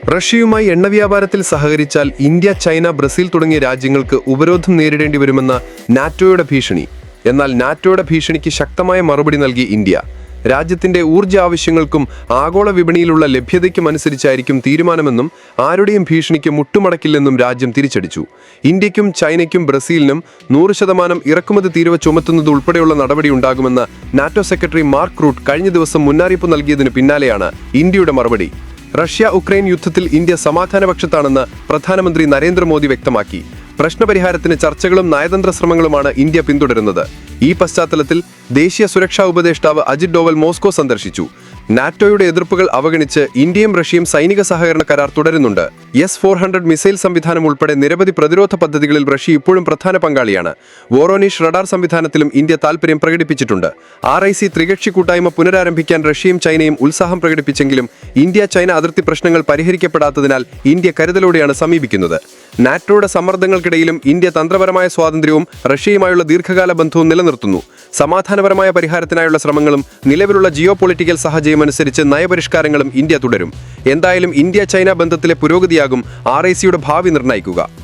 റഷ്യയുമായി എണ്ണവ്യാപാരത്തിൽ സഹകരിച്ചാൽ India, China, Brazil തുടങ്ങിയ രാജ്യങ്ങൾക്ക് ഉപരോധം നേരിടേണ്ടി വരുമെന്ന നാറ്റോയുടെ ഭീഷണി. എന്നാൽ നാറ്റോയുടെ ഭീഷണിക്ക് ശക്തമായ മറുപടി നൽകി ഇന്ത്യ. രാജ്യത്തിന്റെ ഊർജ്ജ ആവശ്യങ്ങൾക്കും ആഗോള വിപണിയിലുള്ള ലഭ്യതയ്ക്കും അനുസരിച്ചായിരിക്കും തീരുമാനമെന്നും ആരുടെയും ഭീഷണിക്ക് മുട്ടുമടക്കില്ലെന്നും രാജ്യം തിരിച്ചടിച്ചു. ഇന്ത്യക്കും ചൈനയ്ക്കും ബ്രസീലിനും 100% ഇറക്കുമതി തീരുവ ചുമത്തുന്നത് ഉൾപ്പെടെയുള്ള നടപടിയുണ്ടാകുമെന്ന് നാറ്റോ സെക്രട്ടറി മാർക്ക് റൂട്ട് കഴിഞ്ഞ ദിവസം മുന്നറിയിപ്പ് നൽകിയതിനു പിന്നാലെയാണ് ഇന്ത്യയുടെ മറുപടി. റഷ്യ-ഉക്രൈൻ യുദ്ധത്തിൽ ഇന്ത്യ സമാധാനപക്ഷത്താണെന്ന് പ്രധാനമന്ത്രി നരേന്ദ്രമോദി വ്യക്തമാക്കി. പ്രശ്നപരിഹാരത്തിന് ചർച്ചകളും നയതന്ത്ര ശ്രമങ്ങളുമാണ് ഇന്ത്യ പിന്തുടരുന്നത്. ഈ പശ്ചാത്തലത്തിൽ ദേശീയ സുരക്ഷാ ഉപദേഷ്ടാവ് അജിത് ഡോവൽ മോസ്കോ സന്ദർശിച്ചു. നാറ്റോയുടെ എതിർപ്പുകൾ അവഗണിച്ച് ഇന്ത്യയും റഷ്യയും സൈനിക സഹകരണ കരാർ തുടരുന്നുണ്ട്. S-400 മിസൈൽ സംവിധാനം ഉൾപ്പെടെ നിരവധി പ്രതിരോധ പദ്ധതികളിൽ റഷ്യ ഇപ്പോഴും പ്രധാന പങ്കാളിയാണ്. വോറോനിഷ് റഡാർ സംവിധാനത്തിലും ഇന്ത്യ താൽപര്യം പ്രകടിപ്പിച്ചിട്ടുണ്ട്. RIC ത്രികക്ഷി കൂട്ടായ്മ പുനരാരംഭിക്കാൻ റഷ്യയും ചൈനയും ഉത്സാഹം പ്രകടിപ്പിച്ചെങ്കിലും ഇന്ത്യ-ചൈന അതിർത്തി പ്രശ്നങ്ങൾ പരിഹരിക്കപ്പെടാത്തതിനാൽ ഇന്ത്യ കരുതലോടെയാണ് സമീപിക്കുന്നത്. നാറ്റോയുടെ സമ്മർദ്ദങ്ങൾക്കിടയിലും ഇന്ത്യ തന്ത്രപരമായ സ്വാതന്ത്ര്യവും റഷ്യയുമായുള്ള ദീർഘകാല ബന്ധവും നിലനിർത്തുന്നു. സമാധാനപരമായ പരിഹാരത്തിനായുള്ള ശ്രമങ്ങളും നിലവിലുള്ള ജിയോ പൊളിറ്റിക്കൽ സാഹചര്യം അനുസരിച്ച് നയപരിഷ്കാരങ്ങളും ഇന്ത്യ തുടരും. എന്തായാലും ഇന്ത്യ-ചൈന ബന്ധത്തിലെ പുരോഗതിയാകും RICയുടെ ഭാവി നിർണ്ണയിക്കുക.